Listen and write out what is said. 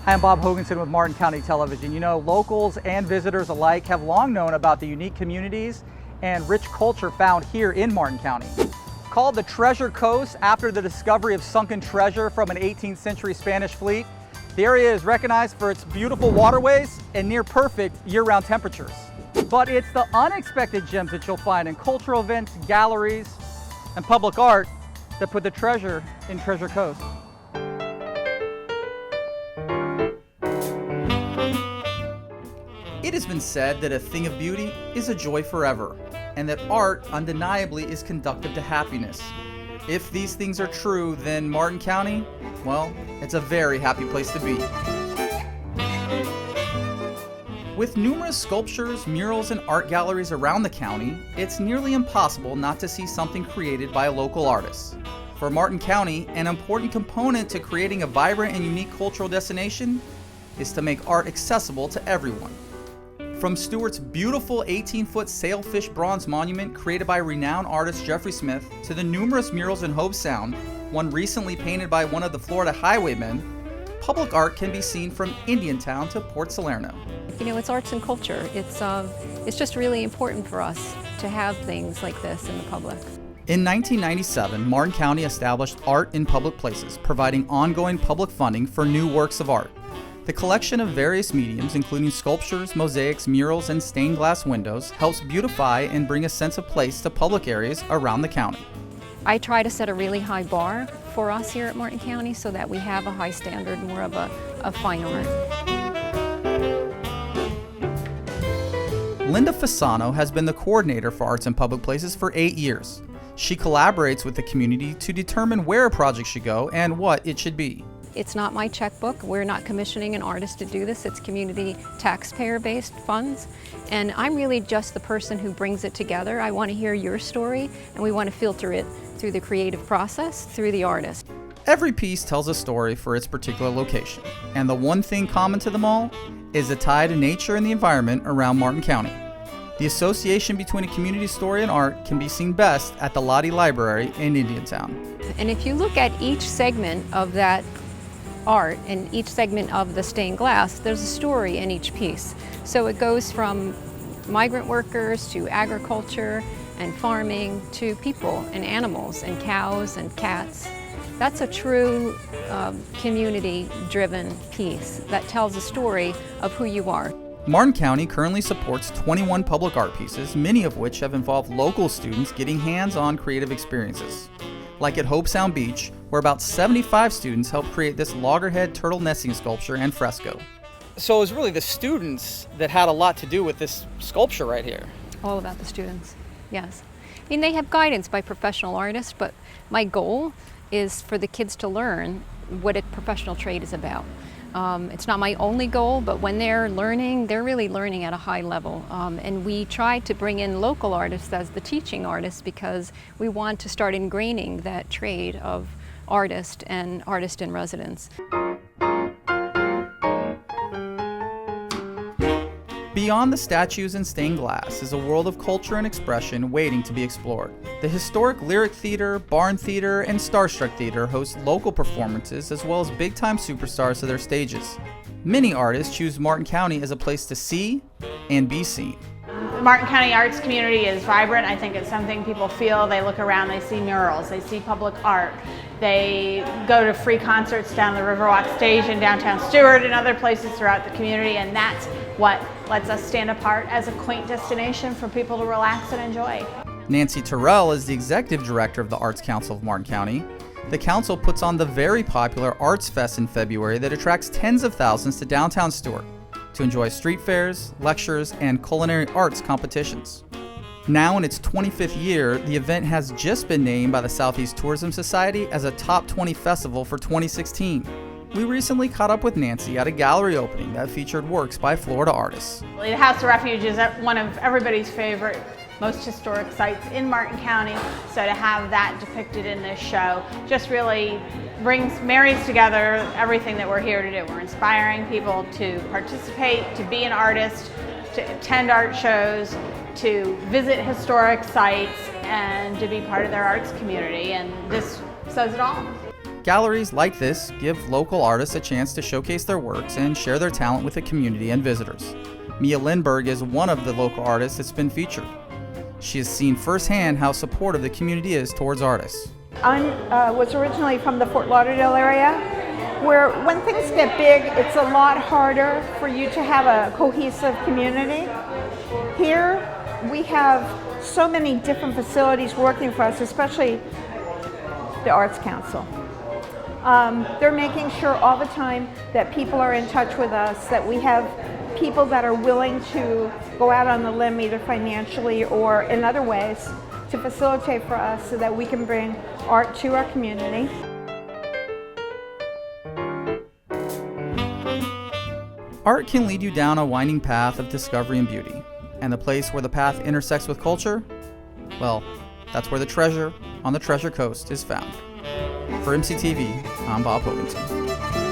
Hi, I'm Bob Hogensen with Martin County Television. You know, locals and visitors alike have long known about the unique communities and rich culture found here in Martin County. Called the Treasure Coast after the discovery of sunken treasure from an 18th century Spanish fleet, the area is recognized for its beautiful waterways and near perfect year-round temperatures. But it's the unexpected gems that you'll find in cultural events, galleries, and public art that put the treasure in Treasure Coast. It has been said that a thing of beauty is a joy forever, and that art undeniably is conducive to happiness. If these things are true, then Martin County, well, it's a very happy place to be. With numerous sculptures, murals, and art galleries around the county, it's nearly impossible not to see something created by a local artist. For Martin County, an important component to creating a vibrant and unique cultural destination is to make art accessible to everyone. From Stewart's beautiful 18-foot sailfish bronze monument created by renowned artist Jeffrey Smith to the numerous murals in Hobe Sound, one recently painted by one of the Florida highwaymen, public art can be seen from Indiantown to Port Salerno. You know, it's arts and culture. It's just really important for us to have things like this in the public. In 1997, Martin County established Art in Public Places, providing ongoing public funding for new works of art. The collection of various mediums, including sculptures, mosaics, murals, and stained glass windows, helps beautify and bring a sense of place to public areas around the county. I try to set a really high bar for us here at Martin County so that we have a high standard, more of a fine art. Linda Fasano has been the coordinator for Arts in Public Places for 8 years. She collaborates with the community to determine where a project should go and what it should be. It's not my checkbook. We're not commissioning an artist to do this. It's community taxpayer-based funds. And I'm really just the person who brings it together. I want to hear your story, and we want to filter it through the creative process, through the artist. Every piece tells a story for its particular location. And the one thing common to them all is the tie to nature and the environment around Martin County. The association between a community story and art can be seen best at the Lottie Library in Indiantown. And if you look at each segment of that art and each segment of the stained glass, there's a story in each piece. So it goes from migrant workers to agriculture and farming to people and animals and cows and cats. That's a true community-driven piece that tells a story of who you are. Martin County currently supports 21 public art pieces, many of which have involved local students getting hands-on creative experiences. Like at Hobe Sound Beach, where about 75 students helped create this loggerhead turtle nesting sculpture and fresco. So it was really the students that had a lot to do with this sculpture right here. All about the students, yes. I mean, they have guidance by professional artists, but my goal is for the kids to learn what a professional trade is about. It's not my only goal, but when they're learning, they're really learning at a high level. And we try to bring in local artists as the teaching artists because we want to start ingraining that trade of artist and artist in residence. Beyond the statues and stained glass is a world of culture and expression waiting to be explored. The historic Lyric Theater, Barn Theater, and Starstruck Theater host local performances as well as big-time superstars to their stages. Many artists choose Martin County as a place to see and be seen. The Martin County arts community is vibrant. I think it's something people feel. They look around, they see murals, they see public art. They go to free concerts down the Riverwalk stage in downtown Stewart and other places throughout the community, and that's what lets us stand apart as a quaint destination for people to relax and enjoy. Nancy Terrell is the executive director of the Arts Council of Martin County. The council puts on the very popular Arts Fest in February that attracts tens of thousands to downtown Stewart to enjoy street fairs, lectures, and culinary arts competitions. Now in its 25th year, the event has just been named by the Southeast Tourism Society as a Top 20 Festival for 2016. We recently caught up with Nancy at a gallery opening that featured works by Florida artists. The House of Refuge is one of everybody's favorite, most historic sites in Martin County, so to have that depicted in this show just really marries together everything that we're here to do. We're inspiring people to participate, to be an artist, to attend art shows, to visit historic sites, and to be part of their arts community, and this says it all. Galleries like this give local artists a chance to showcase their works and share their talent with the community and visitors. Mia Lindberg is one of the local artists that's been featured. She has seen firsthand how supportive the community is towards artists. I was originally from the Fort Lauderdale area, where when things get big, it's a lot harder for you to have a cohesive community. Here, we have so many different facilities working for us, especially the Arts Council. They're making sure all the time that people are in touch with us, that we have people that are willing to go out on the limb either financially or in other ways to facilitate for us so that we can bring art to our community. Art can lead you down a winding path of discovery and beauty, and the place where the path intersects with culture, well, that's where the treasure on the Treasure Coast is found. For MCTV, I'm Bob Hogensen.